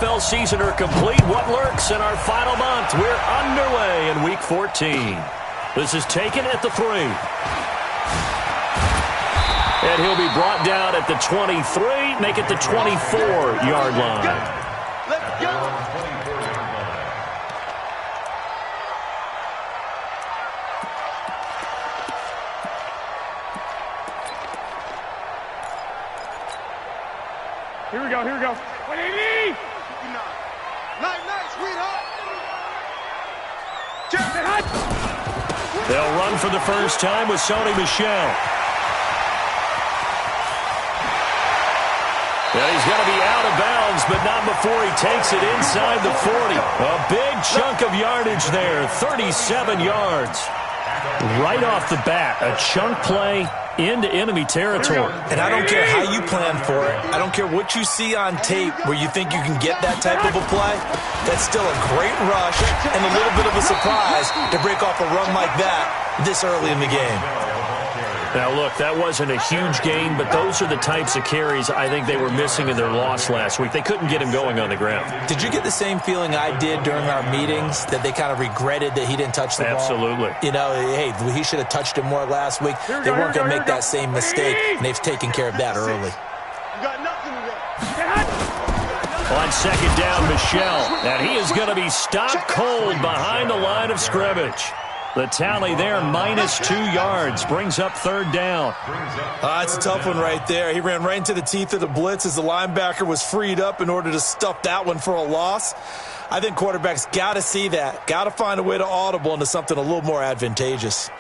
NFL season are complete. What lurks in our final month? We're underway in Week 14. This is taken at the 3. And he'll be brought down at the 23, make it the 24-yard line. Let's go. Here we go, here we go. 180! Nice, sweetheart. They'll run for the first time with Sony Michel. Well, he's going to be out of bounds, but not before he takes it inside the 40. A big chunk of yardage there, 37 yards. Right off the bat, a chunk play into enemy territory. And I don't care how you plan for it. I don't care what you see on tape where you think you can get that type of a play. That's still a great rush and a little bit of a surprise to break off a run like that this early in the game. Now, look, that wasn't a huge gain, but those are the types of carries I think they were missing in their loss last week. They couldn't get him going on the ground. Did you get the same feeling I did during our meetings, that they kind of regretted that he didn't touch the ball? Absolutely. You know, hey, he should have touched him more last week. They weren't going to make that same mistake, and they've taken care of that early. You got nothing to On second down, Michel. And he is going to be stopped cold behind the line of scrimmage. The tally there, minus 2 yards, brings up third down. It's a tough one right there. He ran right into the teeth of the blitz as the linebacker was freed up in order to stuff that one for a loss. I think quarterbacks got to see that, got to find a way to audible into something a little more advantageous.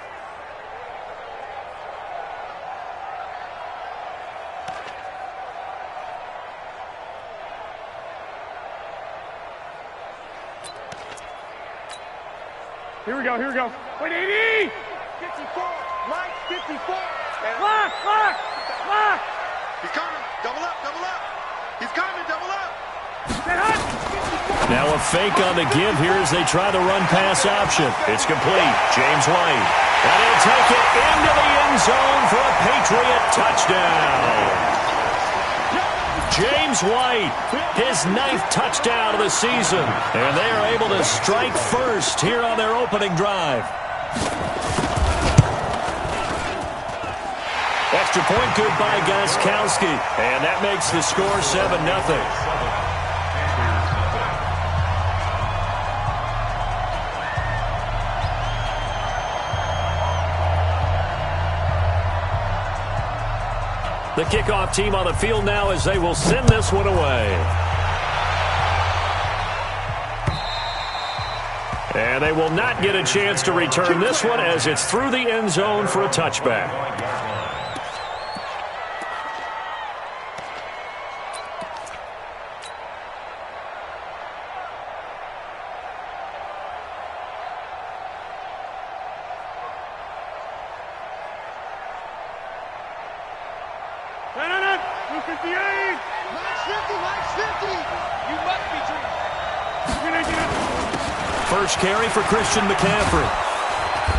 Here we go, here we go. 180! 54, right, 54. Lock! He's coming, double up. He's coming, double up. Now a fake on the give here as they try the run-pass option. It's complete. James White. And he'll take it into the end zone for a Patriot touchdown. James White, his 9th touchdown of the season. And they are able to strike first here on their opening drive. Extra point good by Gostkowski. And that makes the score 7-0. The kickoff team on the field now as they will send this one away. And they will not get a chance to return this one as it's through the end zone for a touchback. First carry for Christian McCaffrey.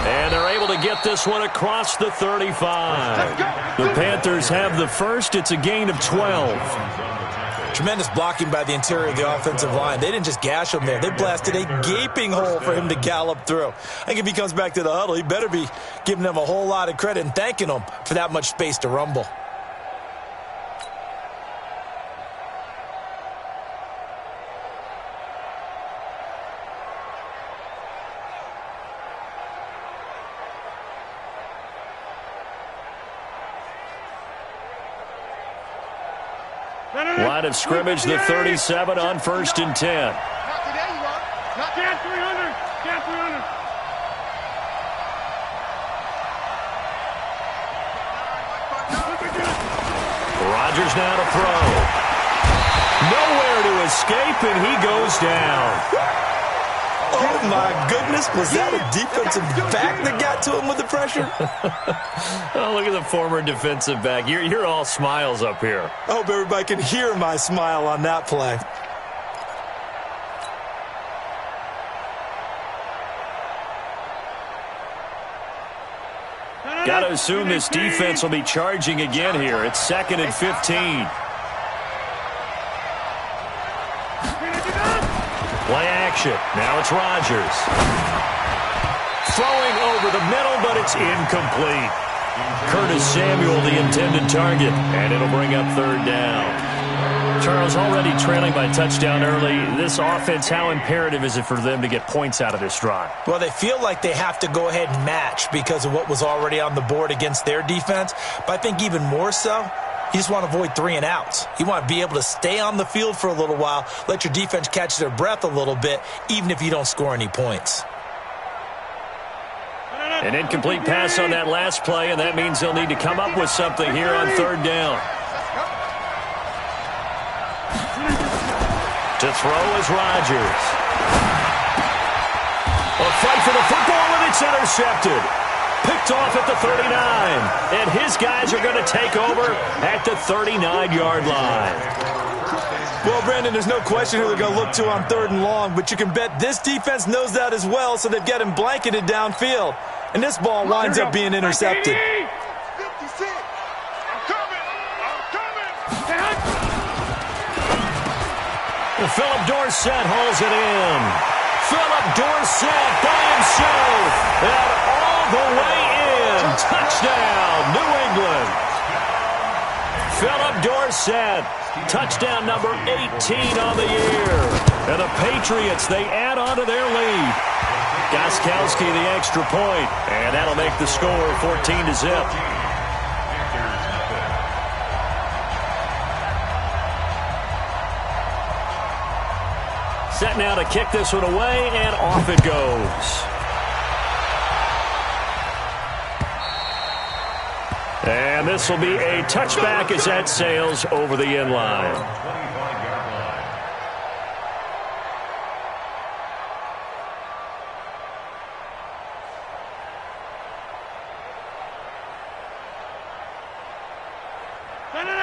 And they're able to get this one across the 35. The Panthers have the first. It's a gain of 12. Tremendous blocking by the interior of the offensive line. They didn't just gash him there. They blasted a gaping hole for him to gallop through. I think if he comes back to the huddle, he better be giving them a whole lot of credit and thanking them for that much space to rumble. Line of scrimmage, the 37 on 1st and 10. Down 300. Rodgers now to throw. Nowhere to escape, and he goes down. Oh, my goodness. Was that a defensive back that got to him with the pressure? Oh, look at the former defensive back. You're all smiles up here. I hope everybody can hear my smile on that play. Got to assume this defense will be charging again here. It's 2nd and 15. Play action. Now it's Rodgers. Throwing over the middle, but it's incomplete. Curtis Samuel, the intended target, and it'll bring up third down. Charles, already trailing by touchdown early. This offense, how imperative is it for them to get points out of this drive? Well, they feel like they have to go ahead and match because of what was already on the board against their defense. But I think even more so, you just want to avoid 3 and outs. You want to be able to stay on the field for a little while, let your defense catch their breath a little bit, even if you don't score any points. An incomplete pass on that last play, and that means they'll need to come up with something here on third down. To throw is Rodgers. A fight for the football, and it's intercepted. Picked off at the 39. And his guys are going to take over at the 39-yard line. Well, Brandon, there's no question who they're going to look to on third and long, but you can bet this defense knows that as well, so they've got him blanketed downfield. And this ball winds up being intercepted. 56. I'm coming. Philip Dorsett hauls it in. Philip Dorsett by himself. And all the way in. Touchdown, New England. Philip Dorsett. Touchdown number 18 on the year. And the Patriots, they add on to their lead. Gostkowski the extra point. And that'll make the score 14-0. Set now to kick this one away, and off it goes. And this will be a touchback as that sails over the end line.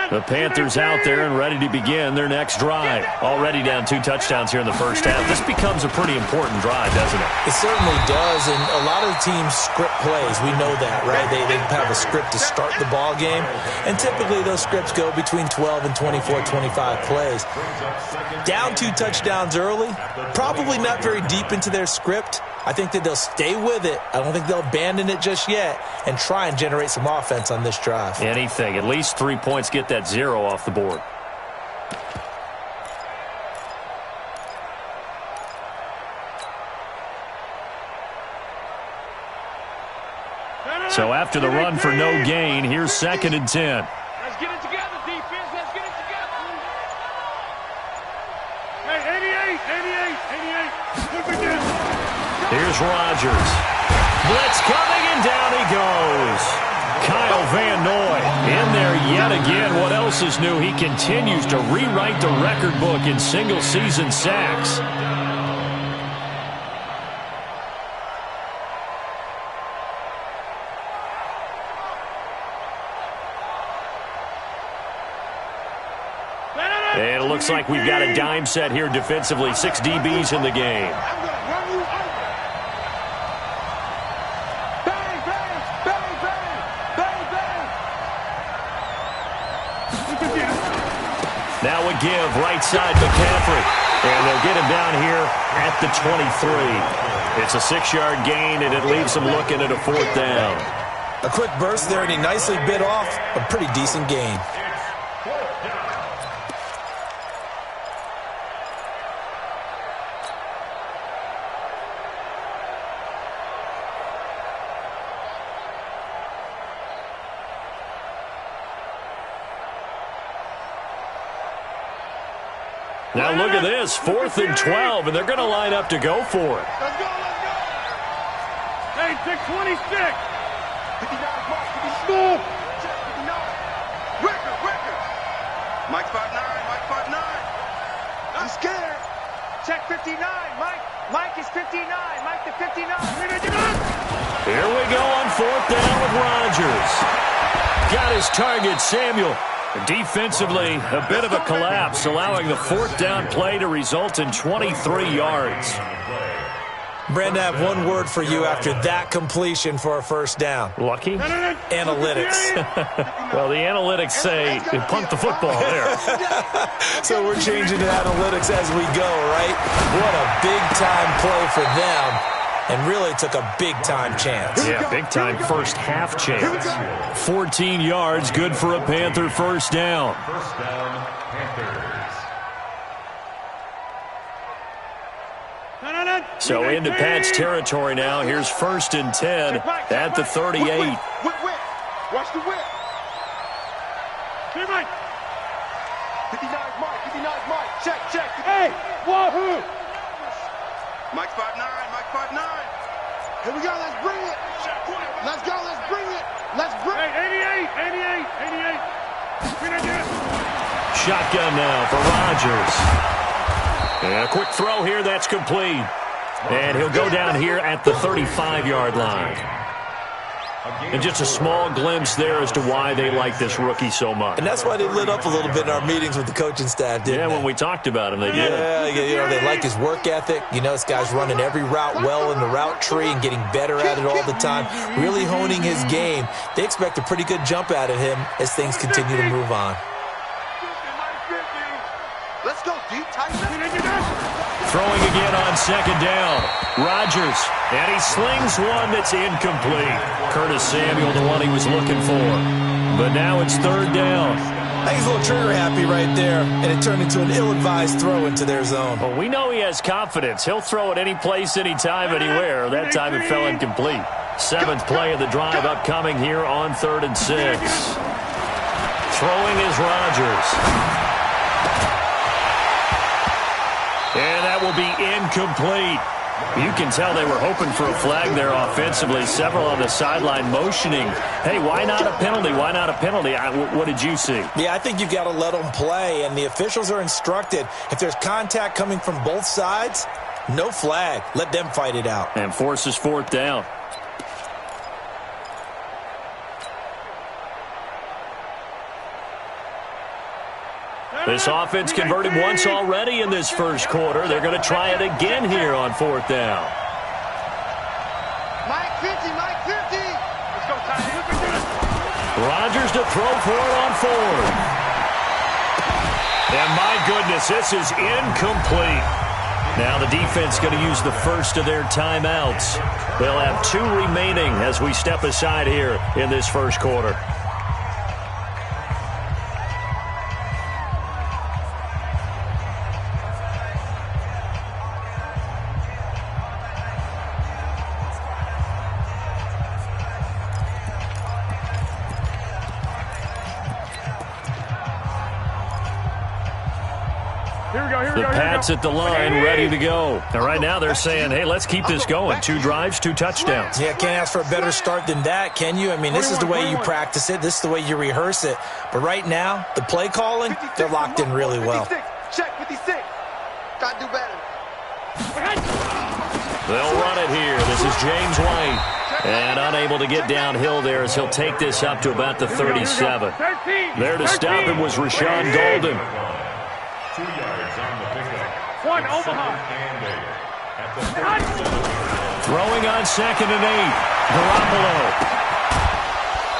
The Panthers out there and ready to begin their next drive. Already down 2 touchdowns here in the first half. This becomes a pretty important drive, doesn't it? It certainly does, and a lot of the teams script plays. We know that, right? They have a script to start the ball game, and typically those scripts go between 12 and 24, 25 plays. Down 2 touchdowns early, probably not very deep into their script. I think that they'll stay with it. I don't think they'll abandon it just yet and try and generate some offense on this drive. Anything. At least 3 points, get that 0 off the board. So after the run for no gain, here's 2nd and 10. Let's get it together, defense. Let's get it together. Hey, 88. Look at this. Here's Rodgers. Blitz coming, and down he goes. Kyle Van Noy in there yet again. What else is new? He continues to rewrite the record book in single-season sacks. And it looks like we've got a dime set here defensively. 6 DBs in the game. Now a give, right side McCaffrey. And they'll get him down here at the 23. It's a 6-yard gain, and it leaves them looking at a 4th down. A quick burst there, and he nicely bit off a pretty decent gain. Now look at this, 4th and 12, and they're going to line up to go for it. Let's go. Hey, 626. 59 across to be smooth. Check 59. Wicker. Mike 5'9", I'm scared. Check 59. Mike is 59. Mike to 59. Here we go on 4th down with Rodgers. Got his target, Samuel. Defensively, a bit of a collapse, allowing the 4th down play to result in 23 yards. Brandon, I have one word for you after that completion for a first down. Lucky? Analytics. Well, the analytics say you punt the football there. So we're changing to analytics as we go, right? What a big-time play for them. And really took a big-time chance. Yeah, big-time first-half chance. 14 yards, good for a Panther first down. First down, Panthers. So into Pat's territory now. Here's 1st and 10 at the 38. Whip. Watch the whip. 59 Mike. Check. Hey, wahoo! Mike's 5'9", Here we go, let's bring it. Let's go, let's bring it. Hey, 88. Shotgun now for Rodgers. And a quick throw here, that's complete. And he'll go down here at the 35-yard line. And just a small glimpse there as to why they like this rookie so much. And that's why they lit up a little bit in our meetings with the coaching staff, didn't they? When we talked about him, they did. Yeah, they like his work ethic. This guy's running every route well in the route tree and getting better at it all the time, really honing his game. They expect a pretty good jump out of him as things continue to move on. Let's go, deep, tight. Throwing again on 2nd down. Rodgers, and he slings one that's incomplete. Curtis Samuel, the one he was looking for. But now it's 3rd down. I think he's a little trigger happy right there, and it turned into an ill-advised throw into their zone. Well, we know he has confidence. He'll throw it any place, anytime, anywhere. That time it fell incomplete. 7th play of the drive upcoming here on 3rd and 6. Throwing is Rodgers. And that will be incomplete. You can tell they were hoping for a flag there offensively. Several on the sideline motioning. Hey, why not a penalty? Why not a penalty? What did you see? Yeah, I think you've got to let them play, and the officials are instructed. If there's contact coming from both sides, no flag. Let them fight it out. And forces 4th down. This offense converted once already in this first quarter. They're going to try it again here on 4th down. Mike 50. Let's go, Tyler. Rodgers to throw for it on 4th. And my goodness, this is incomplete. Now the defense going to use the first of their timeouts. They'll have 2 remaining as we step aside here in this first quarter. The Pats at the line, ready to go. And right now they're saying, hey, let's keep this going. 2 drives, 2 touchdowns. Yeah, can't ask for a better start than that, can you? I mean, this is the way you practice it. This is the way you rehearse it. But right now, the play calling, they're locked in really well. Check 56. Gotta do better. They'll run it here. This is James White. And unable to get downhill there as he'll take this up to about the 37. There to stop him was Rashawn Golden. 2 yards on the pickup. One, Omaha. Throwing on 2nd and 8. Garoppolo.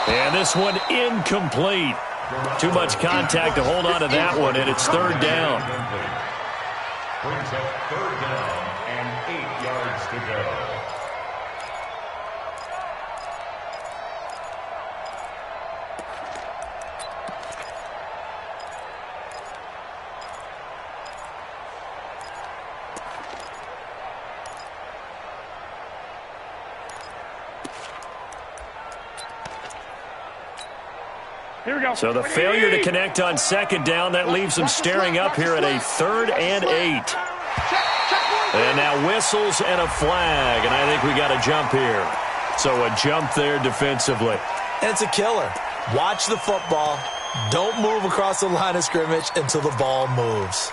And this one incomplete. Too much contact to hold on to that one, and it's 3rd down. Brings up 3rd down and 8 yards to go. Here we go. So the failure to connect on 2nd down, that leaves them staring up here at a 3rd and 8. And now whistles and a flag, and I think we got a jump here. So a jump there defensively. And it's a killer. Watch the football. Don't move across the line of scrimmage until the ball moves.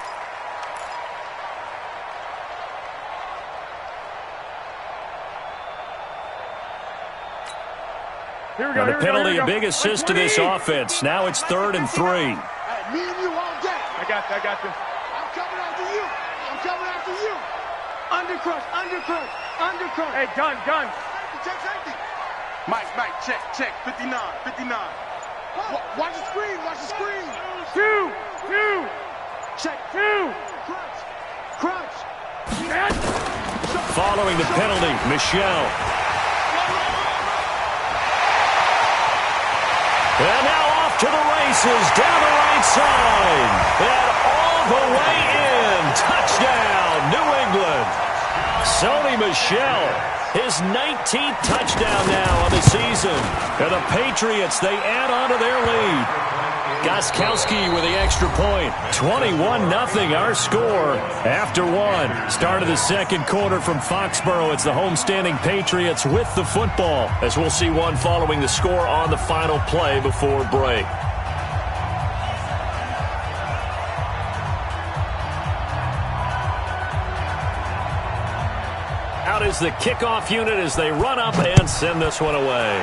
Now the penalty, a big assist to this offense. Now it's 3rd and 3. Me and you all day. I got you. I'm coming after you. Undercrush. Undercut. Hey, gun. Check safety. Mike, check. 59. Watch the screen. Two. Check. Two. Crunch. Following the penalty, Michelle. And now off to the races, down the right side. And all the way in. Touchdown, New England. Sony Michel, his 19th touchdown now of the season. And the Patriots, they add on to their lead. Gostkowski with the extra point. 21-0 our score after one. Start of the second quarter from Foxborough. It's the homestanding Patriots with the football, as we'll see one following the score on the final play before break. Out is the kickoff unit as they run up and send this one away.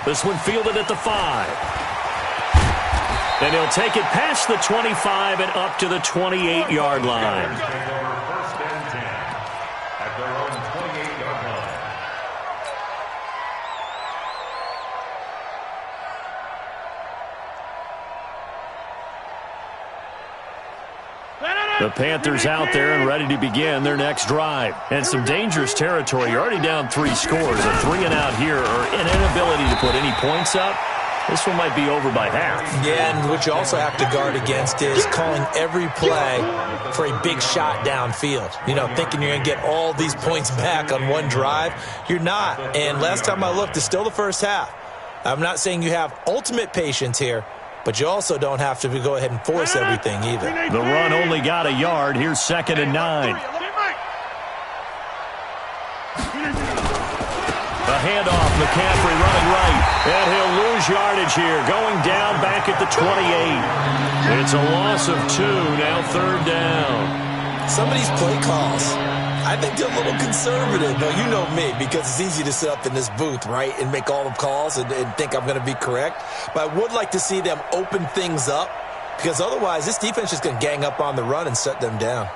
This one fielded at the 5. And he'll take it past the 25 and up to the 28-yard line. First and 10 at their own 28-yard line. The Panthers out there and ready to begin their next drive. And some dangerous territory. You're already down 3 scores. A 3-and-out here, or an inability to put any points up. This one might be over by half. Yeah, and what you also have to guard against is calling every play for a big shot downfield. You know, thinking you're going to get all these points back on one drive. You're not. And last time I looked, it's still the first half. I'm not saying you have ultimate patience here, but you also don't have to go ahead and force everything either. The run only got a yard. Here's 2nd and 9. A handoff, McCaffrey running right. And he'll lose yardage here, going down back at the 28. It's a loss of 2, now 3rd down. Some of these play calls, I think they're a little conservative. Now, you know me, because it's easy to sit up in this booth, right, and make all the calls and think I'm going to be correct. But I would like to see them open things up, because otherwise this defense is going to gang up on the run and shut them down.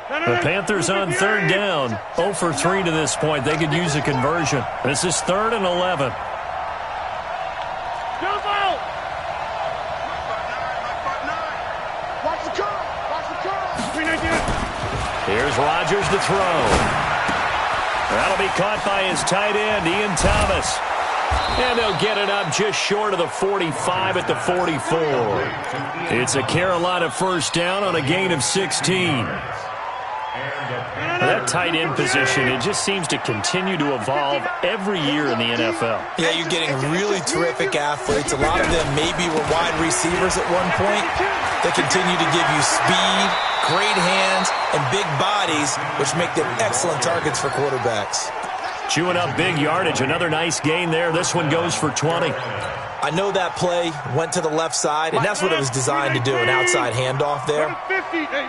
The Panthers on 3rd down. 0 for 3 to this point. They could use a conversion. This is 3rd and 11. Here's Rodgers to throw. That'll be caught by his tight end, Ian Thomas. And they'll get it up just short of the 45 at the 44. It's a Carolina first down on a gain of 16. That tight end position, it just seems to continue to evolve every year in the NFL. Yeah, you're getting really terrific athletes. A lot of them maybe were wide receivers at one point. They continue to give you speed, great hands, and big bodies, which make them excellent targets for quarterbacks. Chewing up big yardage. Another nice gain there. This one goes for 20. I know that play went to the left side, and that's what it was designed to do, an outside handoff there.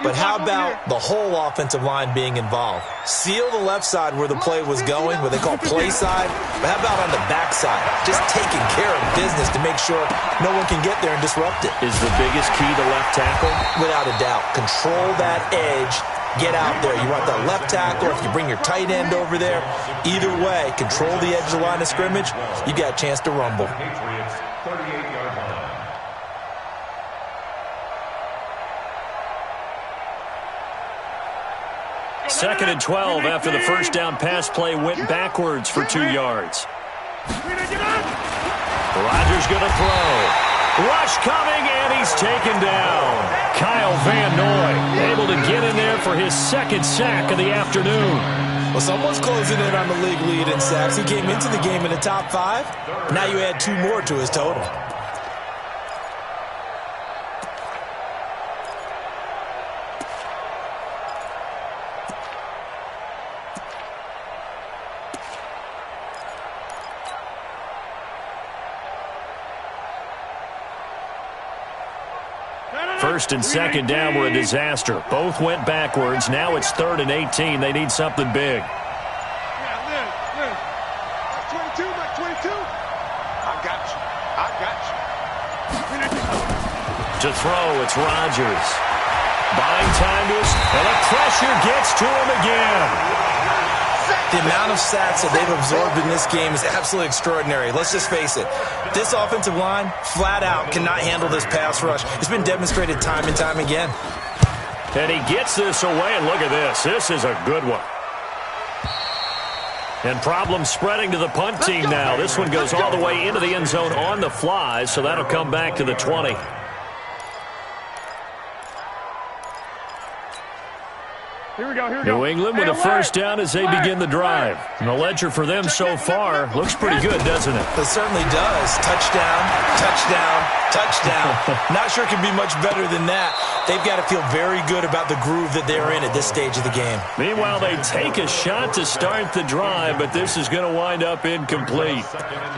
But how about the whole offensive line being involved? Seal the left side where the play was going, what they call play side, but how about on the back side? Just taking care of business to make sure no one can get there and disrupt it. Is the biggest key the left tackle? Without a doubt. Control that edge. Get out there. You want that left tackle. If you bring your tight end over there, either way, control the edge of the line of scrimmage, you got a chance to rumble. Patriots, 38-yard line. Second and 12 after the first down pass play went backwards for 2 yards. Rodgers going to throw. Rush coming, and he's taken down. Kyle Van Noy able to get in there for his 2nd sack of the afternoon. Well, someone's closing in on the league lead in sacks. He came into the game in the top 5. Now you add 2 more to his total. First and second down were a disaster. Both went backwards. Now it's 3rd and 18. They need something big. That's 22, that's 22. I got you. To throw, it's Rodgers. Buying time to us, and the pressure gets to him again. The amount of sacks that they've absorbed in this game is absolutely extraordinary. Let's just face it. This offensive line, flat out, cannot handle this pass rush. It's been demonstrated time and time again. And he gets this away, and look at this. This is a good one. And problems spreading to the punt team now. This one goes all the way into the end zone on the fly, so that'll come back to the 20. Here we go, New England with a first down as they begin the drive. And the ledger for them so far looks pretty good, doesn't it? It certainly does. Touchdown, touchdown, touchdown. Not sure it can be much better than that. They've got to feel very good about the groove that they're in at this stage of the game. Meanwhile, they take a shot to start the drive, but this is going to wind up incomplete.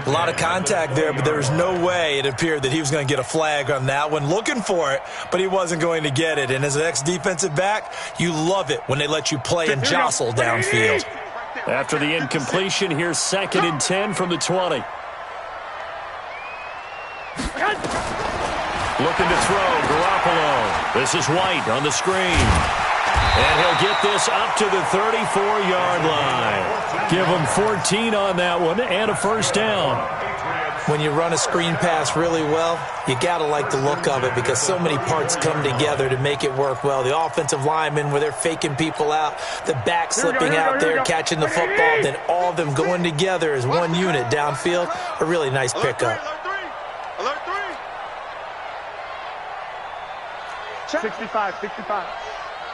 A lot of contact there, but there was no way it appeared that he was going to get a flag on that one. Looking for it, but he wasn't going to get it. And as an ex-defensive back, you love it when they let you play and jostle downfield. After the incompletion, here's 2nd and 10 from the 20. Looking to throw, Garoppolo. This is White on the screen. And he'll get this up to the 34-yard line. Give him 14 on that one and a first down. When you run a screen pass really well, you got to like the look of it because so many parts come together to make it work well. The offensive linemen, where they're faking people out, the back slipping out there, catching the football, then all of them going together as one unit downfield. A really nice pickup. Alert 3. 65, 65.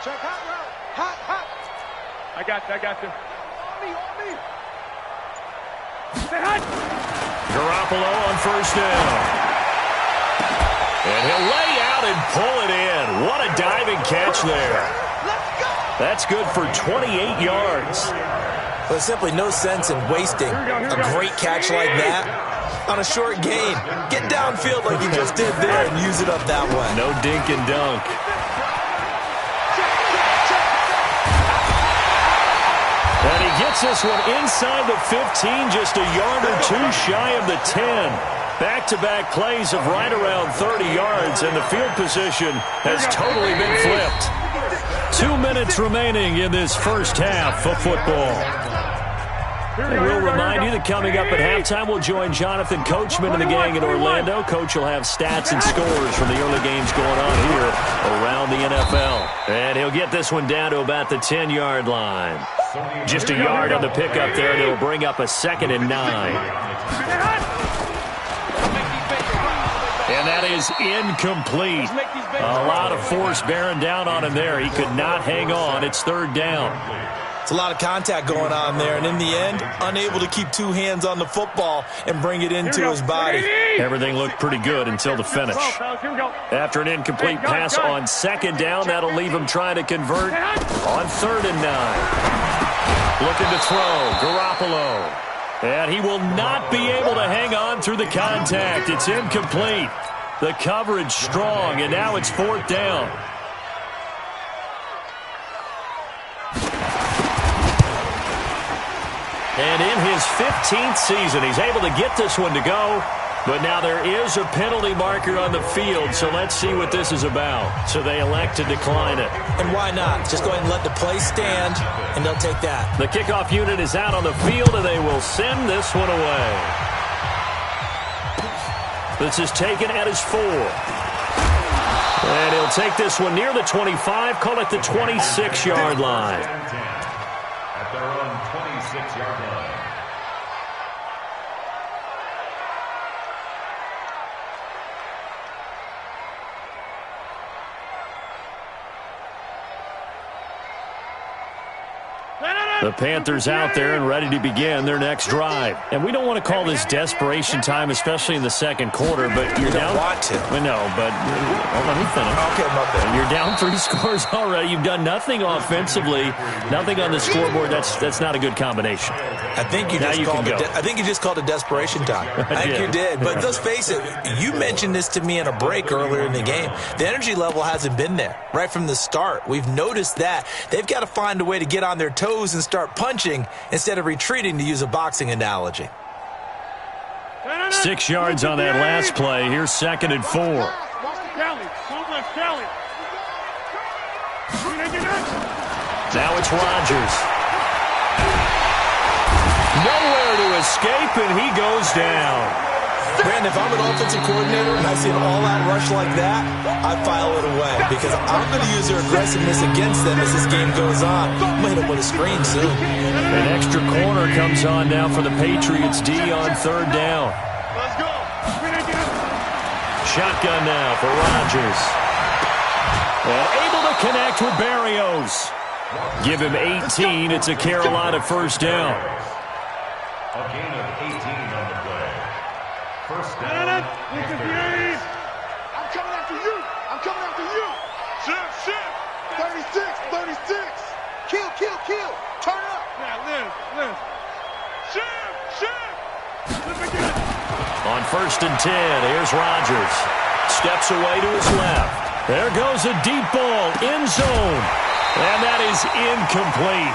Check hot route. Hot. I got you. On me. Say hot. Garoppolo on first down. And he'll lay out and pull it in. What a diving catch there. That's good for 28 yards. There's simply no sense in wasting a great catch like that on a short gain. Get downfield like you just did there and use it up that way. No dink and dunk. And he gets this one inside the 15, just a yard or two shy of the 10. Back-to-back plays of right around 30 yards, and the field position has totally been flipped. 2 minutes remaining in this first half of football. And we'll remind you that coming up at halftime, we'll join Jonathan Coachman and the gang in Orlando. Coach will have stats and scores from the early games going on here around the NFL. And he'll get this one down to about the 10-yard line. Just a yard on the pickup there, and it'll bring up a 2nd and 9. And that is incomplete. A lot of force bearing down on him there. He could not hang on. It's 3rd down. It's a lot of contact going on there, and in the end, unable to keep 2 hands on the football and bring it into his body. Everything looked pretty good until the finish. After an incomplete pass on 2nd down, that'll leave him trying to convert on 3rd and 9. Looking to throw, Garoppolo. And he will not be able to hang on through the contact. It's incomplete. The coverage strong, and now it's 4th down. And in his 15th season, he's able to get this one to go. But now there is a penalty marker on the field, so let's see what this is about. So they elect to decline it. And why not? Just go ahead and let the play stand, and they'll take that. The kickoff unit is out on the field, and they will send this one away. This is taken at his 4. And he'll take this one near the 25, call it the 26-yard line. At their own 26-yard line. The Panthers out there and ready to begin their next drive. And we don't want to call this desperation time, especially in the second quarter, but you're down. Want to. No, but let me finish. Okay, my bad. You're down 3 scores already. You've done nothing offensively, nothing on the scoreboard. That's not a good combination. I think you just called it desperation time. I think you did. But let's face it, you mentioned this to me in a break earlier in the game. The energy level hasn't been there right from the start. We've noticed that. They've got to find a way to get on their toes and start punching instead of retreating, to use a boxing analogy. 6 yards on that last play. Here's 2nd and 4. Now it's Rodgers. Nowhere to escape, and he goes down. Brandon, if I'm an offensive coordinator and I see an all-out rush like that, I file it away because I'm going to use their aggressiveness against them as this game goes on. I'm going to hit them with a screen soon. An extra corner comes on now for the Patriots D on third down. Let's go. Shotgun now for Rodgers. And able to connect with Barrios. Give him 18. It's a Carolina first down. A gain of 18 on the play. First down. I'm coming after you. I'm coming after you. Shift. 36. Kill. Turn up. Yeah, Liz. Shift. On first and 10, here's Rodgers. Steps away to his left. There goes a deep ball, end zone. And that is incomplete.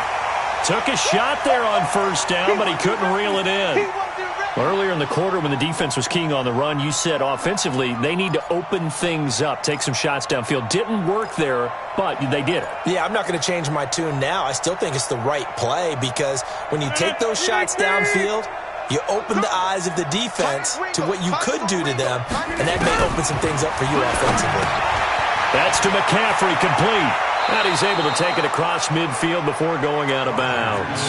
Took a shot there on first down, but he couldn't reel it in. Earlier in the quarter when the defense was keying on the run, you said offensively they need to open things up, take some shots downfield. Didn't work there, but they did it. Yeah, I'm not going to change my tune now. I still think it's the right play because when you take those shots downfield, you open the eyes of the defense to what you could do to them, and that may open some things up for you offensively. That's to McCaffrey, complete. And he's able to take it across midfield before going out of bounds.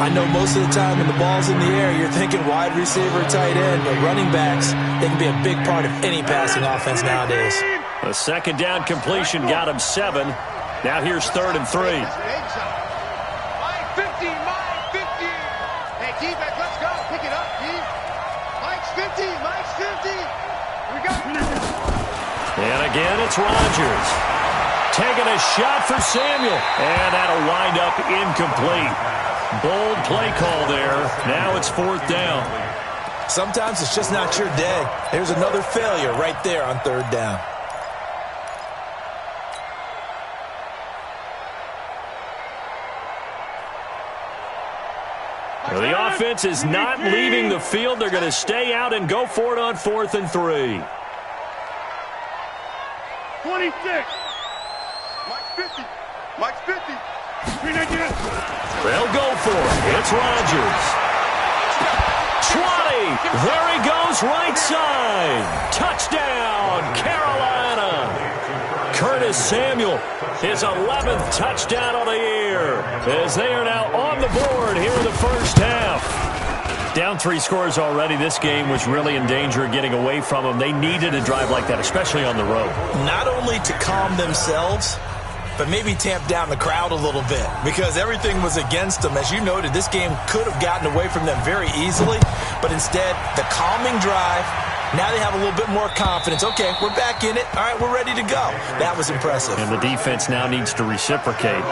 I know most of the time when the ball's in the air, you're thinking wide receiver, tight end, but running backs, they can be a big part of any passing offense nowadays. A second down completion got him 7. Now here's 3rd and 3. Mike 50. Hey, D-back, let's go. Pick it up, D. Mike's 50. We go. And again, it's Rodgers. Taking a shot for Samuel. And that'll wind up incomplete. Bold play call there. Now it's 4th down. Sometimes it's just not your day. There's another failure right there on 3rd down. Well, the offense is not leaving the field. They're going to stay out and go for it on 4th and 3. 26. Mike's 50. They'll go for it. It's Rodgers. 20. There he goes, right side. Touchdown, Carolina. Curtis Samuel, his 11th touchdown of the year, as they are now on the board here in the first half. Down 3 scores already. This game was really in danger of getting away from them. They needed a drive like that, especially on the road. Not only to calm themselves, but maybe tamp down the crowd a little bit because everything was against them. As you noted, this game could have gotten away from them very easily, but instead, the calming drive, now they have a little bit more confidence. Okay, we're back in it. All right, we're ready to go. That was impressive. And the defense now needs to reciprocate.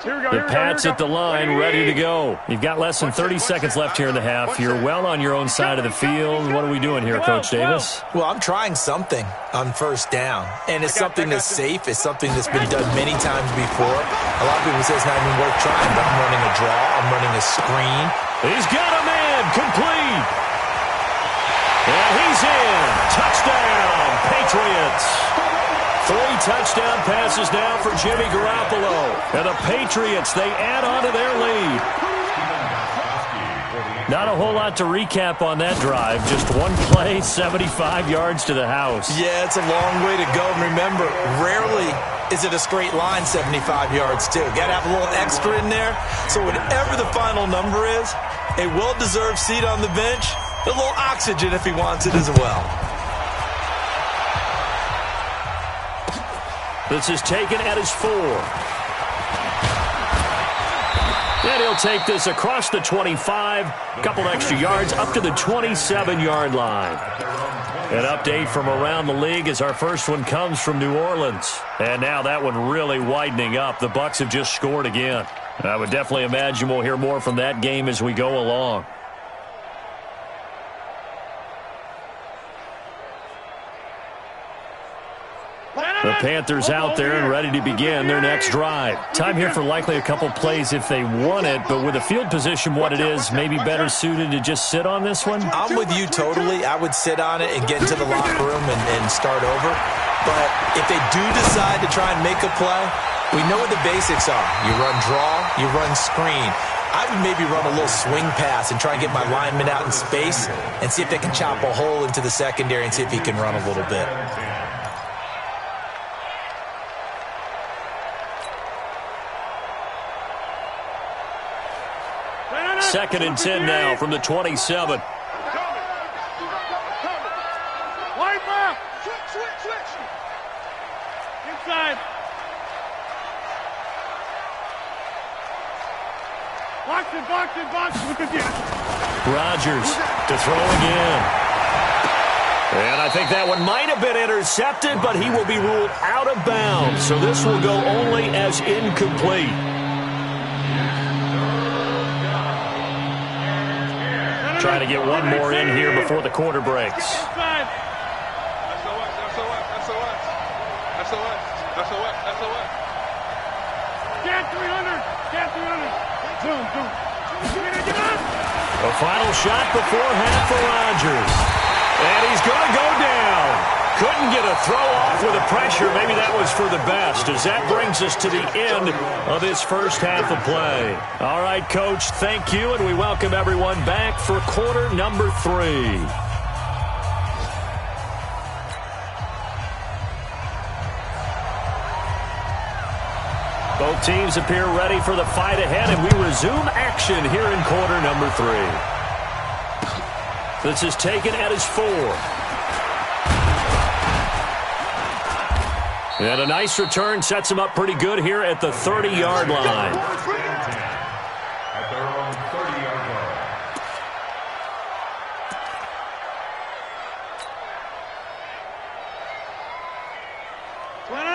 The Pats at the line, ready to go. You've got less than 30 seconds left here in the half. You're well on your own side of the field. What are we doing here, Coach Davis? Well, I'm trying something on first down, and it's something that's safe. It's something that's been done many times before. A lot of people say it's not even worth trying, but I'm running a draw. I'm running a screen. He's got a man, complete. And he's in. Touchdown, Patriots. 3 touchdown passes now for Jimmy Garoppolo. And the Patriots, they add on to their lead. Not a whole lot to recap on that drive. Just one play, 75 yards to the house. Yeah, it's a long way to go. And remember, rarely is it a straight line 75 yards, too. Got to have a little extra in there. So whatever the final number is, a well-deserved seat on the bench, a little oxygen if he wants it as well. This is taken at his 4. And he'll take this across the 25, a couple extra yards, up to the 27-yard line. An update from around the league as our first one comes from New Orleans. And now that one really widening up. The Bucs have just scored again. I would definitely imagine we'll hear more from that game as we go along. The Panthers out there and ready to begin their next drive. Time here for likely a couple plays if they want it, but with the field position what it is, maybe better suited to just sit on this one? I'm with you totally. I would sit on it and get into the locker room and start over. But if they do decide to try and make a play, we know what the basics are. You run draw, you run screen. I would maybe run a little swing pass and try and get my lineman out in space and see if they can chop a hole into the secondary and see if he can run a little bit. Second and 10 now from the 27. Wipe up. Switch. Inside. Box it. Look at this. Rodgers to throw again. And I think that one might have been intercepted, but he will be ruled out of bounds. So this will go only as incomplete. Trying to get one more in here before the quarter breaks. Inside. SOS. Get 300. Zoom. A final shot before half for Rodgers. And he's going to go down. Couldn't get a throw off with the pressure. Maybe that was for the best, as that brings us to the end of this first half of play. All right, Coach, thank you, and we welcome everyone back for quarter number 3. Both teams appear ready for the fight ahead, and we resume action here in quarter number 3. This is taken at his 4. And a nice return sets him up pretty good here at the 30-yard line. At their own 30-yard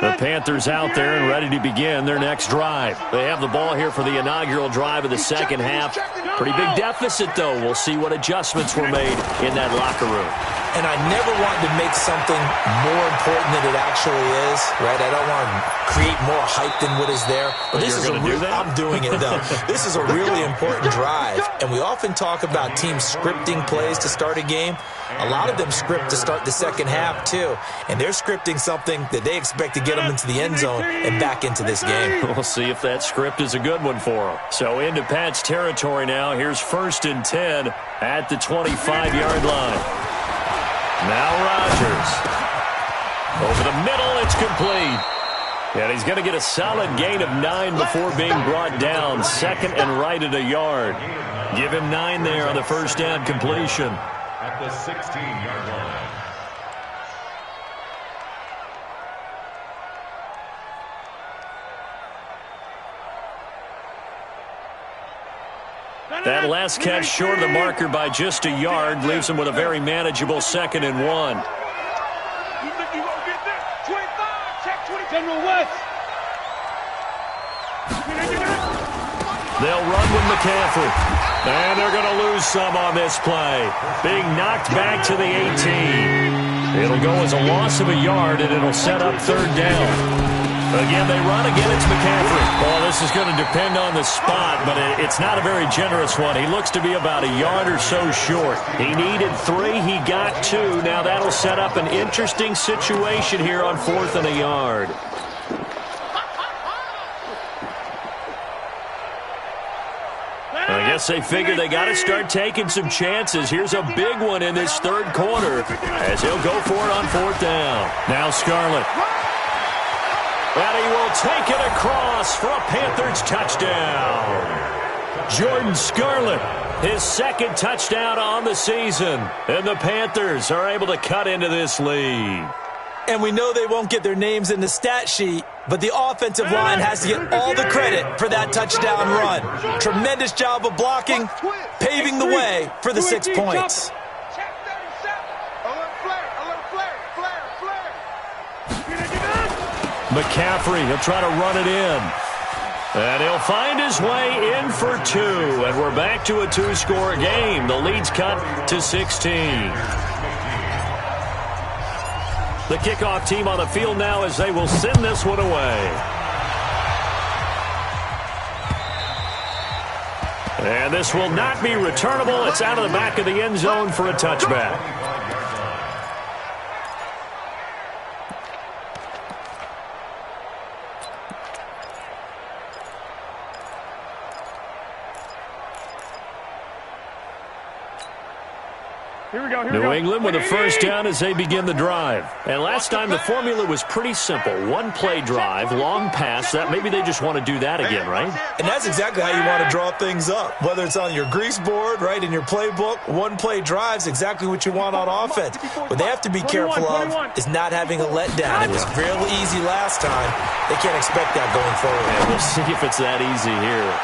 line. The Panthers out there and ready to begin their next drive. They have the ball here for the inaugural drive of the second half. Pretty big deficit, though. We'll see what adjustments were made in that locker room. And I never want to make something more important than it actually is, right? I don't want to create more hype than what is there. But this is I'm doing it, though. This is a really important drive, and we often talk about teams scripting plays to start a game. A lot of them script to start the second half, too, and they're scripting something that they expect to get them into the end zone and back into this game. We'll see if that script is a good one for them. So into Pat's territory now. Here's 1st and 10 at the 25-yard line. Now Rodgers. Over the middle, it's complete. And he's going to get a solid gain of 9 before being brought down. Second and right at a yard. Give him 9 there on the first down completion. At the 16-yard line. That last catch short of the marker by just a yard leaves him with a very manageable 2nd and 1. You think you gonna get this? 25, check 20. General West. They'll run with McCaffrey. And they're going to lose some on this play. Being knocked back to the 18. It'll go as a loss of a yard, and it'll set up 3rd down. Again, they run. Again, it's McCaffrey. Well, this is going to depend on the spot, but it's not a very generous one. He looks to be about a yard or so short. He needed 3. He got 2. Now that'll set up an interesting situation here on 4th and a yard. I guess they figure they got to start taking some chances. Here's a big one in this 3rd quarter as he'll go for it on 4th down. Now Scarlett. And he will take it across for a Panthers touchdown. Jordan Scarlett, his 2nd touchdown on the season. And the Panthers are able to cut into this lead. And we know they won't get their names in the stat sheet, but the offensive line has to get all the credit for that touchdown run. Tremendous job of blocking, paving the way for the 6 points. Check 37. Alert flare. McCaffrey, he'll try to run it in. And he'll find his way in for 2. And we're back to a 2-score game. The lead's cut to 16. The kickoff team on the field now as they will send this one away. And this will not be returnable. It's out of the back of the end zone for a touchback. New England with a first down as they begin the drive. And last time the formula was pretty simple. One play drive, long pass. That maybe they just want to do that again, right? And that's exactly how you want to draw things up. Whether it's on your grease board, right, in your playbook, one play drive's exactly what you want on offense. What they have to be careful of is not having a letdown. It was fairly easy last time. They can't expect that going forward. Yeah, we'll see if it's that easy here.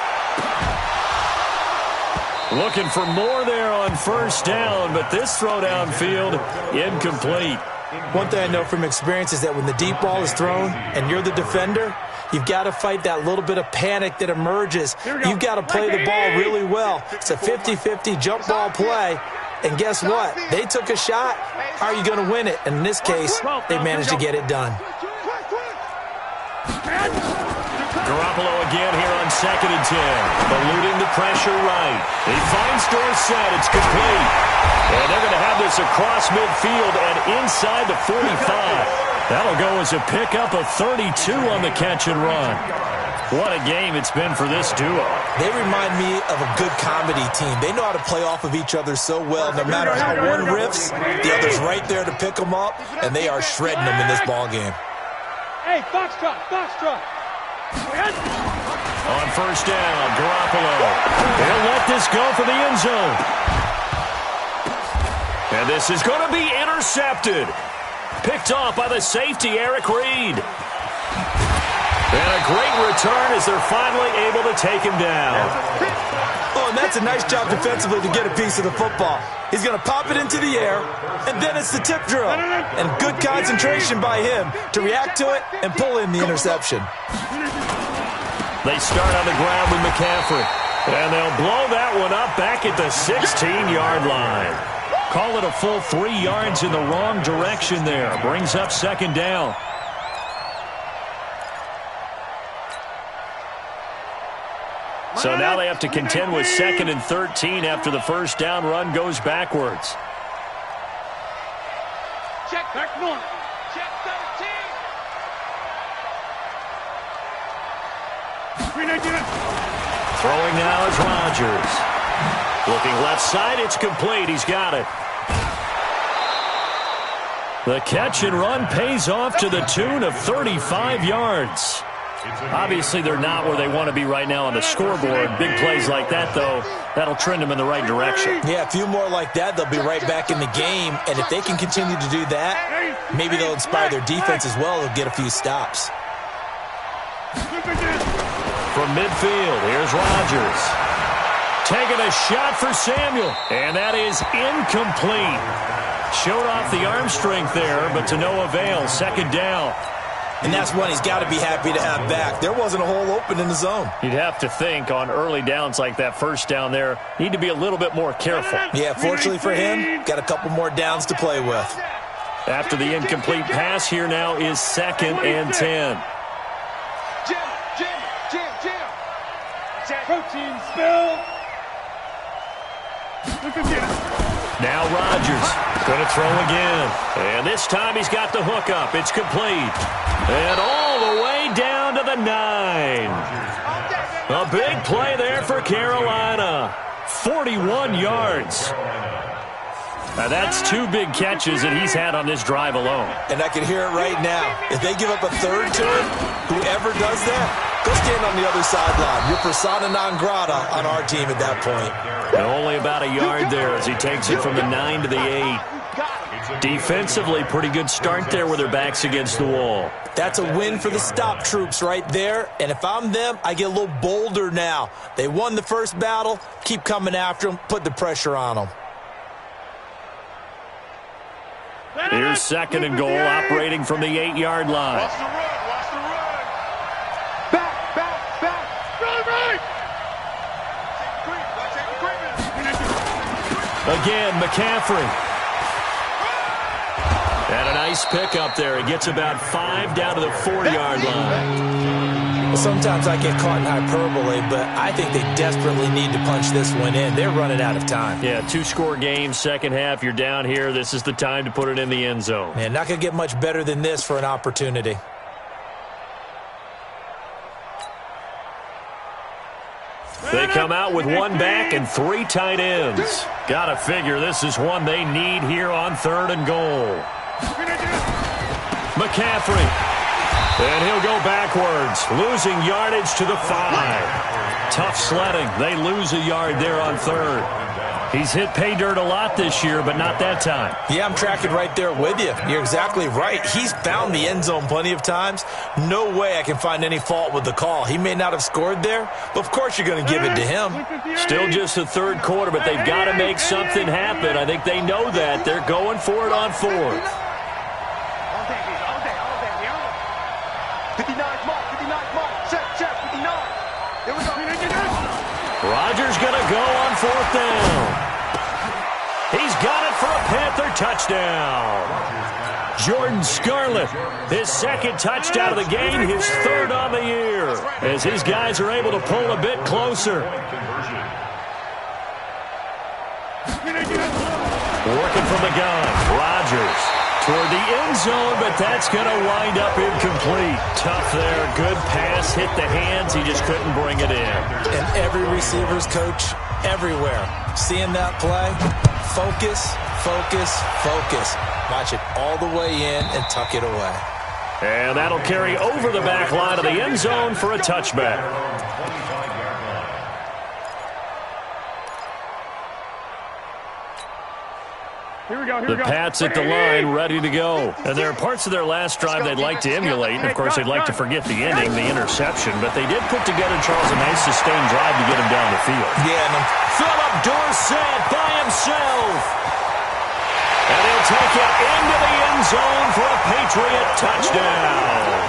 Looking for more there on first down, but this throw downfield, incomplete. One thing I know from experience is that when the deep ball is thrown and you're the defender, you've got to fight that little bit of panic that emerges. You've got to play the ball really well. It's a 50-50 jump ball play. And guess what? They took a shot. How are you going to win it? And in this case, they managed to get it done. Garoppolo again here on 2nd and 10. Eluding the pressure right. He finds Dorsett. It's complete. And they're going to have this across midfield and inside the 45. That'll go as a pickup of 32 on the catch and run. What a game it's been for this duo. They remind me of a good comedy team. They know how to play off of each other so well. No matter how one riffs, the other's right there to pick them up, and they are shredding them in this ballgame. Hey, Foxtrot, Foxtrot. On first down, Garoppolo. He'll let this go for the end zone. And this is going to be intercepted. Picked off by the safety, Eric Reed. And a great return as they're finally able to take him down. Oh, and that's a nice job defensively to get a piece of the football. He's going to pop it into the air, and then it's the tip drill. And good concentration by him to react to it and pull in the interception. They start on the ground with McCaffrey. And they'll blow that one up back at the 16-yard line. Call it a full 3 yards in the wrong direction there. Brings up 2nd down. So now they have to contend with 2nd and 13 after the first down run goes backwards. Check back north. Check 13. Throwing now is Rodgers. Looking left side, it's complete. He's got it. The catch and run pays off to the tune of 35 yards. Obviously, they're not where they want to be right now on the scoreboard. Big plays like that, though, that'll trend them in the right direction. Yeah, a few more like that, they'll be right back in the game. And if they can continue to do that, maybe they'll inspire their defense as well. They'll get a few stops. From midfield, here's Rodgers. Taking a shot for Samuel. And that is incomplete. Showed off the arm strength there, but to no avail. 2nd down. And that's one he's got to be happy to have back. There wasn't a hole open in the zone. You'd have to think on early downs like that first down there, need to be a little bit more careful. Yeah, fortunately for him, got a couple more downs to play with. After the incomplete pass, here now is 2nd and 10. Protein spill. Now Rodgers going to throw again. And this time he's got the hook up. It's complete. And all the way down to the 9. A big play there for Carolina. 41 yards. Now that's 2 big catches that he's had on this drive alone. And I can hear it right now. If they give up a third to him, whoever does that, go stand on the other sideline. You're persona non grata on our team at that point. And only about a yard there as he takes it from the 9 to the 8. Defensively, pretty good start there with their backs against the wall. That's a win for the stop troops right there. And if I'm them, I get a little bolder now. They won the first battle. Keep coming after them. Put the pressure on them. Here's 2nd and goal, operating from the 8-yard line. Watch the run. Watch the run. Back. Right. Again, McCaffrey. And a Nice pickup there. He gets about 5 down to the 4-yard line. Sometimes I get caught in hyperbole, but I think they desperately need to punch this one in. They're running out of time. Yeah, 2-score game, second half. You're down here. This is the time to put it in the end zone. Man, not going to get much better than this for an opportunity. They come out with 1 back and 3 tight ends. Gotta figure this is one they need here on 3rd and goal. McCaffrey. And he'll go backwards, losing yardage to the 5. Tough sledding. They lose a yard there on 3rd. He's hit pay dirt a lot this year, but not that time. Yeah, I'm tracking right there with you. You're exactly right. He's found the end zone plenty of times. No way I can find any fault with the call. He may not have scored there, but of course you're going to give it to him. Still just the 3rd quarter, but they've got to make something happen. I think they know that. They're going for it on 4th. 59 mark, 59 mark, check, 59. Here we go. Rodgers going to go on 4th down. He's got it for a Panther touchdown. Jordan Scarlett, his 2nd touchdown of the game, his 3rd on the year, as his guys are able to pull a bit closer. Working from the gun, Rodgers toward the end zone, but that's going to wind up incomplete. Tough there. Good pass. Hit the hands. He just couldn't bring it in. And every receiver's coach everywhere. Seeing that play, focus, focus, focus. Watch it all the way in and tuck it away. And that'll carry over the back line of the end zone for a touchback. The Pats at the line, ready to go. And there are parts of their last drive they'd like to emulate. And, of course, they'd like to forget the ending, the interception. But they did put together, Charles, a nice sustained drive to get him down the field. Yeah, and Philip Dorsett by himself. And he'll take it into the end zone for a Patriot touchdown.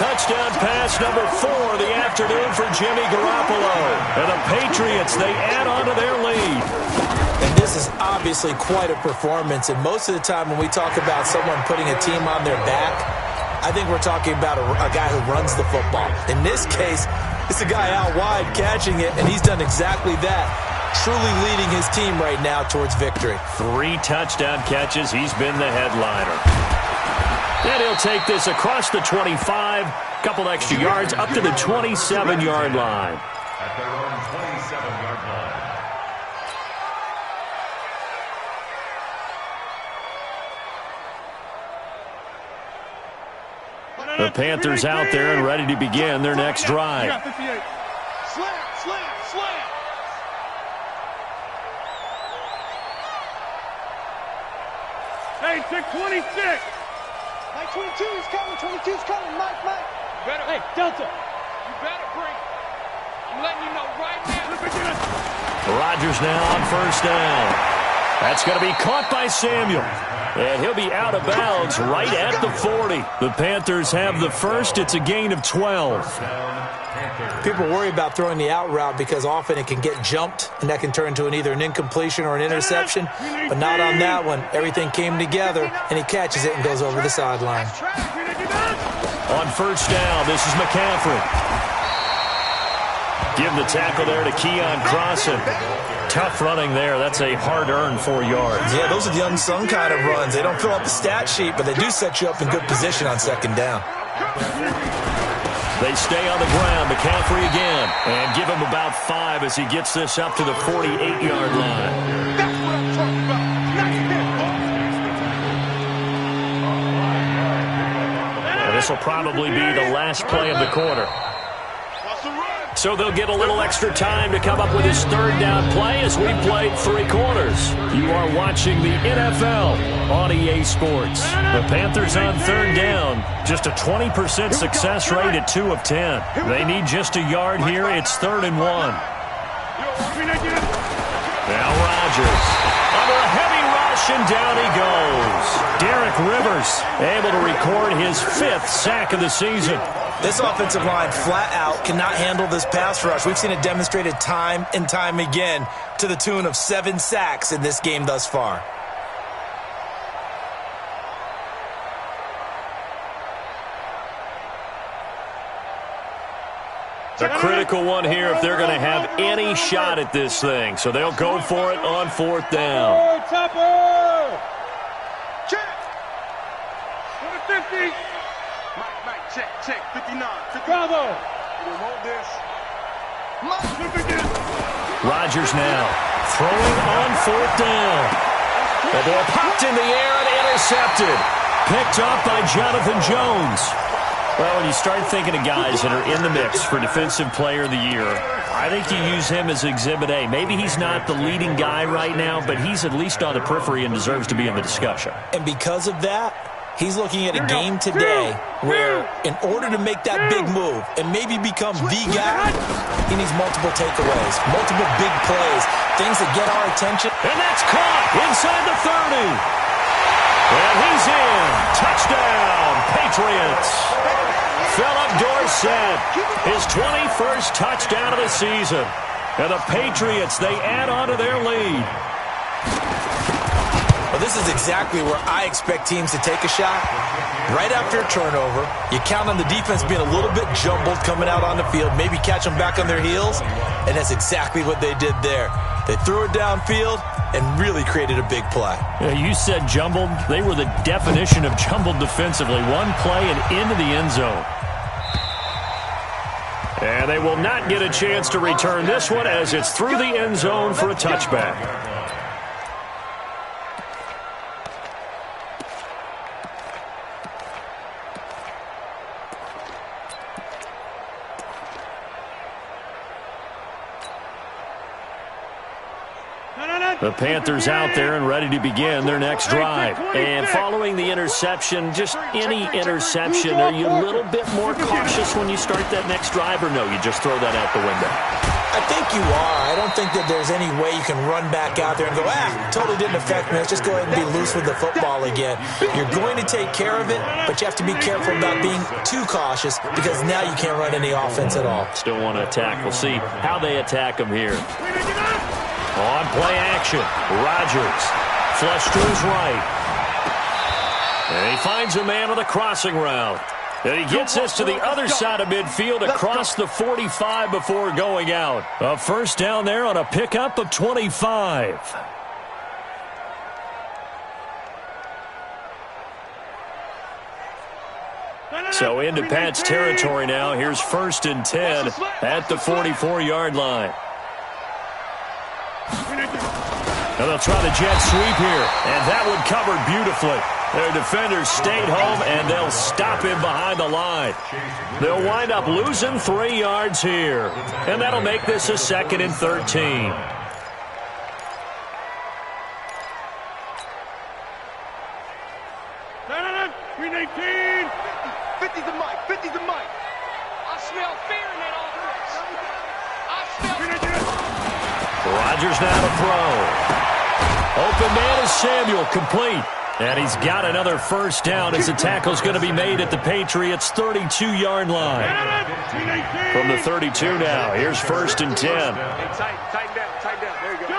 Touchdown pass number 4 of the afternoon for Jimmy Garoppolo. And the Patriots, they add on to their lead. And this is obviously quite a performance. And most of the time when we talk about someone putting a team on their back, I think we're talking about a guy who runs the football. In this case, it's a guy out wide catching it, and he's done exactly that. Truly leading his team right now towards victory. 3 touchdown catches. He's been the headliner. And he'll take this across the 25, couple extra yards, up to the 27-yard line. At their own 27-yard line. The Panthers out there and ready to begin their next drive. Slam, slam, slam. Hey, 626. Mike 22 is coming, 22 is coming, Mike. Hey, Delta. You better bring it. I'm letting you know right now. Rodgers now on 1st down. That's going to be caught by Samuel. And he'll be out of bounds right at the 40. The Panthers have the first. It's a gain of 12. People worry about throwing the out route because often it can get jumped, and that can turn into either an incompletion or an interception. But not on that one. Everything came together, and he catches it and goes over the sideline. On 1st down, this is McCaffrey. Give the tackle there to Keon Crossan. Tough running there. That's a hard-earned 4 yards. Yeah, those are the unsung kind of runs. They don't fill up the stat sheet, but they do set you up in good position on 2nd down. They stay on the ground. McCaffrey again. And give him about 5 as he gets this up to the 48-yard line. That's what I'm talking about. And this will probably be the last play of the quarter. So they'll get a little extra time to come up with his 3rd down play as we played 3 quarters. You are watching the NFL on EA Sports. The Panthers on 3rd down. Just a 20% success rate at 2 of 10. They need just a yard here. It's 3rd and 1. Now Rodgers. Under a heavy rush, and down he goes. Derek Rivers able to record his 5th sack of the season. This offensive line flat out cannot handle this pass rush. We've seen it demonstrated time and time again to the tune of 7 sacks in this game thus far. A critical one here if they're going to have any shot at this thing. So they'll go for it on 4th down. Chopper! Check. 50. Mike, check. 59. Bravo! We want this. Rodgers now throwing on 4th down. The ball popped in the air and intercepted. Picked off by Jonathan Jones. Well, when you start thinking of guys that are in the mix for Defensive Player of the Year, I think you use him as Exhibit A. Maybe he's not the leading guy right now, but he's at least on the periphery and deserves to be in the discussion. And because of that, he's looking at a game today where in order to make that big move and maybe become the guy, he needs multiple takeaways, multiple big plays, things that get our attention. And that's caught inside the 30. And he's in. Touchdown, Patriots. Philip Dorsett, his 21st touchdown of the season. And the Patriots, they add on to their lead. Well, this is exactly where I expect teams to take a shot. Right after a turnover, you count on the defense being a little bit jumbled coming out on the field, maybe catch them back on their heels, and that's exactly what they did there. They threw it downfield and really created a big play. Yeah, you said jumbled. They were the definition of jumbled defensively. One play and into the end zone. And they will not get a chance to return this one as it's through the end zone for a touchback. The Panthers out there and ready to begin their next drive. And following the interception, just any interception, are you a little bit more cautious when you start that next drive, or no, you just throw that out the window? I think you are. I don't think that there's any way you can run back out there and go, totally didn't affect me. Let's just go ahead and be loose with the football again. You're going to take care of it, but you have to be careful about being too cautious because now you can't run any offense at all. Still want to attack. We'll see how they attack them here. On play action, Rodgers, flush to his right. And he finds a man on the crossing route. And he gets this to the other side of midfield across the 45 before going out. A first down there on a pickup of 25. So into Pat's territory now. Here's 1st and 10 at the 44-yard line. And they'll try the jet sweep here. And that one covered beautifully. Their defenders stayed home, and they'll stop him behind the line. They'll wind up losing 3 yards here. And that'll make this a 2nd and 13. Green 18. 50's the mic. 50's the mic. I smell fear in that offense. I smell Rodgers now to throw. Open man is Samuel, complete. And he's got another first down as the tackle's going to be made at the Patriots' 32-yard line. From the 32 now, here's 1st and 10. Tighten down. There you go.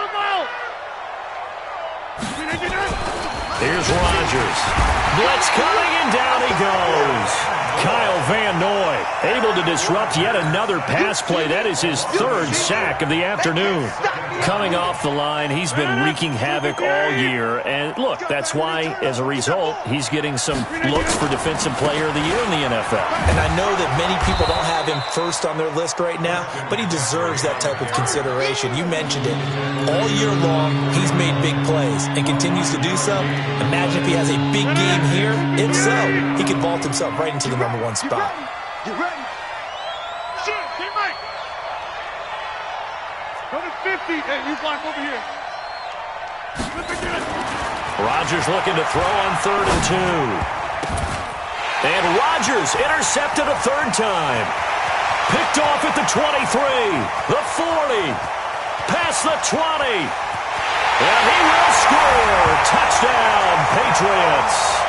Here's Rodgers. Blitz coming, and down he goes. Kyle Van Noy able to disrupt yet another pass play. That is his 3rd sack of the afternoon. Coming off the line, he's been wreaking havoc all year. And look, that's why, as a result, he's getting some looks for Defensive Player of the Year in the NFL. And I know that many people don't have him first on their list right now, but he deserves that type of consideration. You mentioned it. All year long, he's made big plays and continues to do so. Imagine if he has a big game here. If so, he could vault himself right into the #1 spot. You ready? Shit, keep Mike. Go to 50. Hey, you block over here. Rodgers looking to throw on 3rd and 2. And Rodgers intercepted a 3rd time. Picked off at the 23, the 40, past the 20. And he will score. Touchdown, Patriots.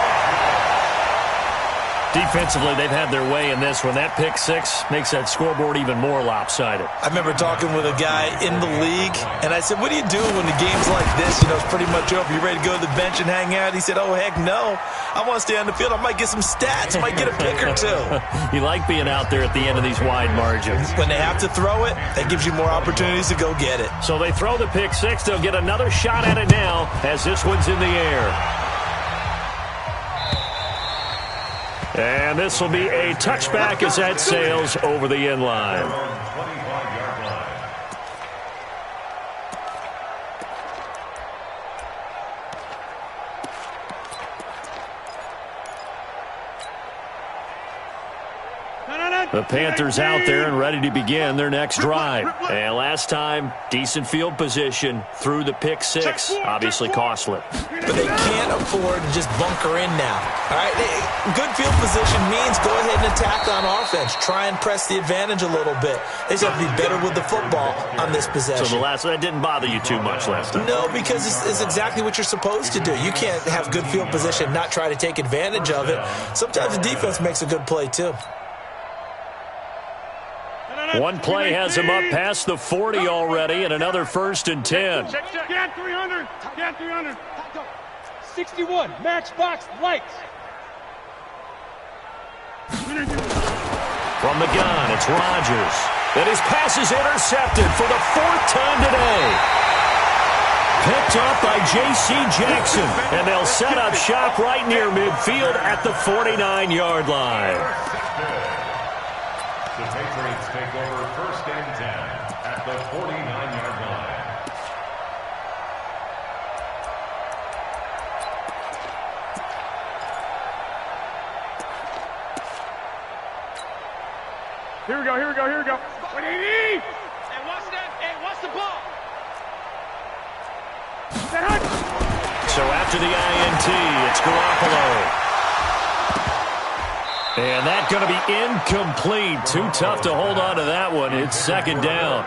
Defensively, they've had their way in this one. That pick six makes that scoreboard even more lopsided. I remember talking with a guy in the league, and I said, what do you do when the game's like this? You know, it's pretty much over. You ready to go to the bench and hang out? He said, oh, heck no. I want to stay on the field. I might get some stats. I might get a pick or two. You like being out there at the end of these wide margins. When they have to throw it, that gives you more opportunities to go get it. So they throw the pick six. They'll get another shot at it now as this one's in the air. And this will be a touchback as that sails over the end line. The Panthers out there and ready to begin their next drive. And last time, decent field position through the pick six. Obviously costly. But they can't afford to just bunker in now. All right, good field position means go ahead and attack on offense. Try and press the advantage a little bit. They just have to be better with the football on this possession. So that didn't bother you too much last time? No, because it's exactly what you're supposed to do. You can't have good field position and not try to take advantage of it. Sometimes the defense makes a good play too. One play has him up past the 40 already, and another 1st and 10. Get 300. Get 300. 61. Max box lights. From the gun, it's Rodgers. And his pass is intercepted for the 4th time today. Picked up by J.C. Jackson, and they'll set up shop right near midfield at the 49-yard line. The Patriots take over 1st and 10 at the 49-yard line. Here we go. What do you need? And watch that. And watch the ball. So after the INT, it's Garoppolo. And that's going to be incomplete. Too tough to hold on to that one. It's 2nd down.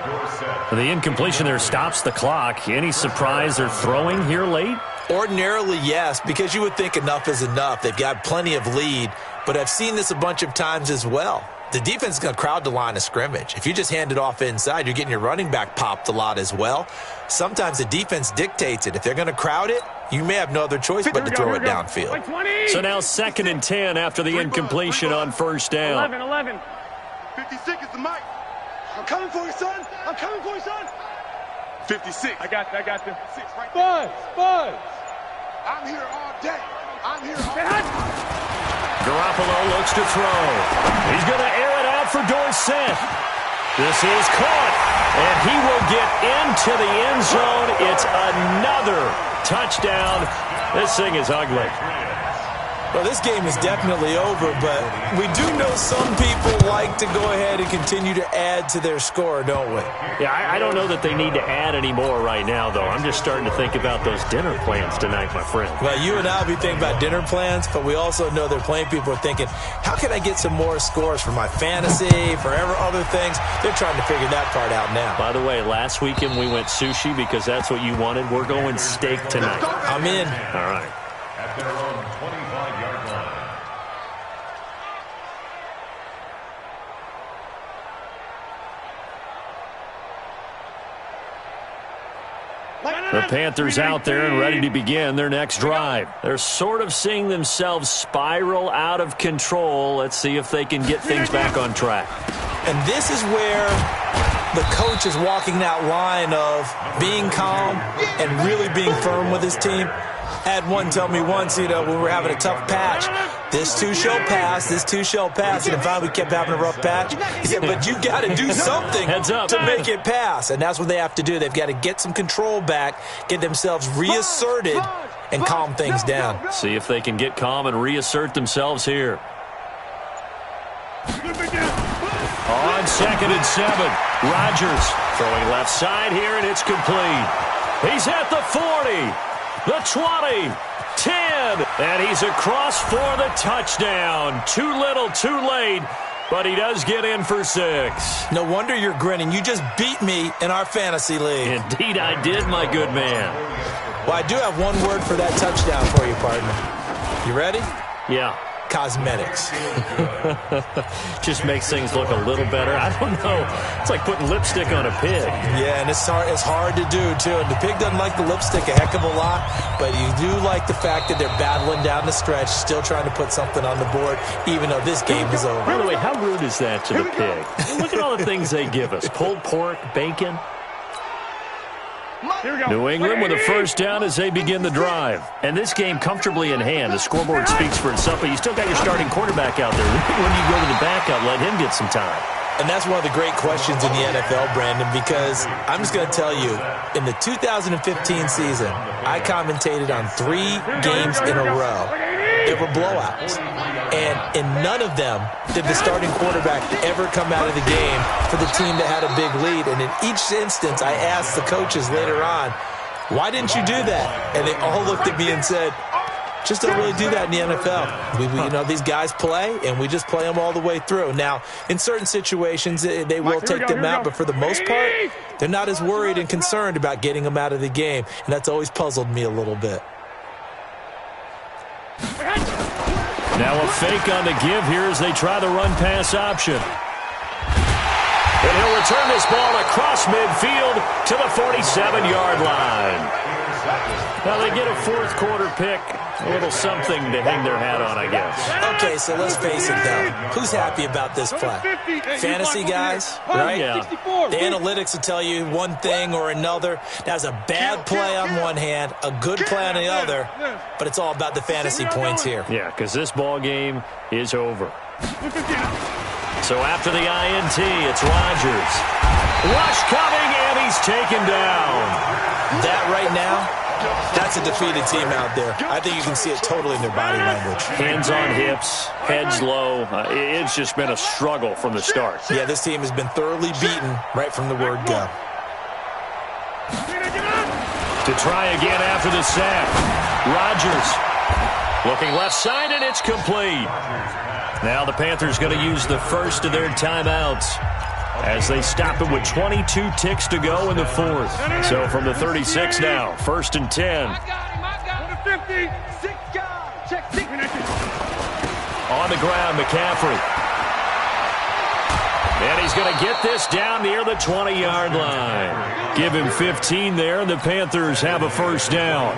The incompletion there stops the clock. Any surprise they're throwing here late? Ordinarily, yes, because you would think enough is enough. They've got plenty of lead, but I've seen this a bunch of times as well. The defense is going to crowd the line of scrimmage. If you just hand it off inside, you're getting your running back popped a lot as well. Sometimes the defense dictates it. If they're going to crowd it, you may have no other choice but to throw it downfield. So now 2nd and 10 after the incompletion on 1st down. 11. 56 is the mic. I'm coming for you, son. I'm coming for you, son. 56. I got you. 6 right there. Buzz. I'm here all day. I'm here all day. Garoppolo looks to throw. He's going to air it out for Dorsett. This is caught, and he will get into the end zone. It's another touchdown. This thing is ugly. Well, this game is definitely over, but we do know some people like to go ahead and continue to add to their score, don't we? Yeah, I don't know that they need to add any more right now, though. I'm just starting to think about those dinner plans tonight, my friend. Well, you and I will be thinking about dinner plans, but we also know they're playing people are thinking, how can I get some more scores for my fantasy, for other things? They're trying to figure that part out now. By the way, last weekend we went sushi because that's what you wanted. We're going steak tonight. I'm in. All right. At their own 25-yard line. The Panthers out there and ready to begin their next drive. They're sort of seeing themselves spiral out of control. Let's see if they can get things back on track. And this is where the coach is walking that line of being calm and really being firm with his team. I had one tell me once, when we were having a tough patch, this too shall pass, this too shall pass. And finally we kept having a rough patch. He said, but you got to do something to make it pass. And that's what they have to do. They've got to get some control back, get themselves reasserted, and calm things down. See if they can get calm and reassert themselves here. On 2nd and 7, Rodgers throwing left side here, and it's complete. He's at the 40. The 20, 10, and he's across for the touchdown. Too little, too late, but he does get in for 6. No wonder you're grinning. You just beat me in our fantasy league. Indeed I did, my good man. Well, I do have one word for that touchdown for you, partner. You ready? Yeah. cosmetics. Just makes things look a little better. I don't know. It's like putting lipstick on a pig. Yeah, and it's hard to do, too. And the pig doesn't like the lipstick a heck of a lot, but you do like the fact that they're battling down the stretch, still trying to put something on the board, even though this game is over. By the way, how rude is that to the pig? Look at all the things they give us. Pulled pork, bacon. New England with a first down as they begin the drive. And this game comfortably in hand. The scoreboard speaks for itself, but you still got your starting quarterback out there. When you go to the backup, let him get some time. And that's one of the great questions in the NFL, Brandon, because I'm just going to tell you, in the 2015 season, I commentated on 3 games in a row. There were blowouts. And in none of them did the starting quarterback ever come out of the game for the team that had a big lead. And in each instance, I asked the coaches later on, why didn't you do that? And they all looked at me and said, just don't really do that in the NFL. These guys play, and we just play them all the way through. Now, in certain situations, they will take them out, but for the most part, they're not as worried and concerned about getting them out of the game, and that's always puzzled me a little bit. Now a fake on the give here as they try the run-pass option. And he'll return this ball across midfield to the 47-yard line. Now they get a fourth quarter pick. A little something to hang their hat on, I guess. Okay, so let's face it, though. Who's happy about this play? Fantasy guys, right? Yeah. The analytics will tell you one thing or another. That's a bad play on one hand, a good play on the other, but it's all about the fantasy points here. Yeah, because this ball game is over. So after the INT, it's Rodgers. Rush coming, and he's taken down. That right now, that's a defeated team out there. I think you can see it totally in their body language. Hands on hips, heads low. It's just been a struggle from the start. Yeah, this team has been thoroughly beaten right from the word go. To try again after the sack. Rodgers looking left side, and it's complete. Now the Panthers going to use the first of their timeouts as they stop it with 22 ticks to go in the fourth. So from the 36 now, 1st and 10. On the ground, McCaffrey. And he's going to get this down near the 20-yard line. Give him 15 there, and the Panthers have a first down.